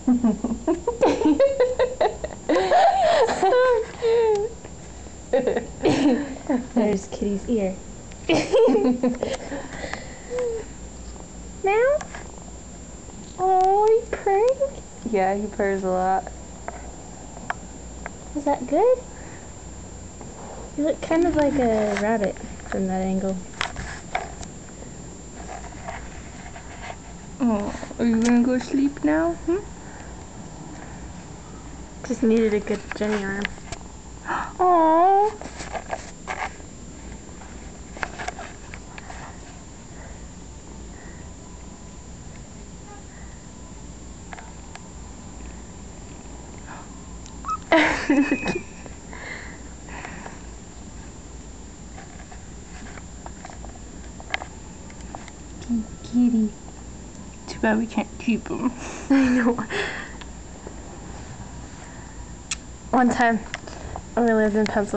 So cute. There's Kitty's ear. Meow. Oh, he purring? Yeah, he purrs a lot. Is that good? You look kind of like a rabbit from that angle. Oh, are you gonna go sleep now? Just needed a good Jenny arm. Oh. Kitty. Too bad we can't keep him. I know. One time, when we lived in Pennsylvania,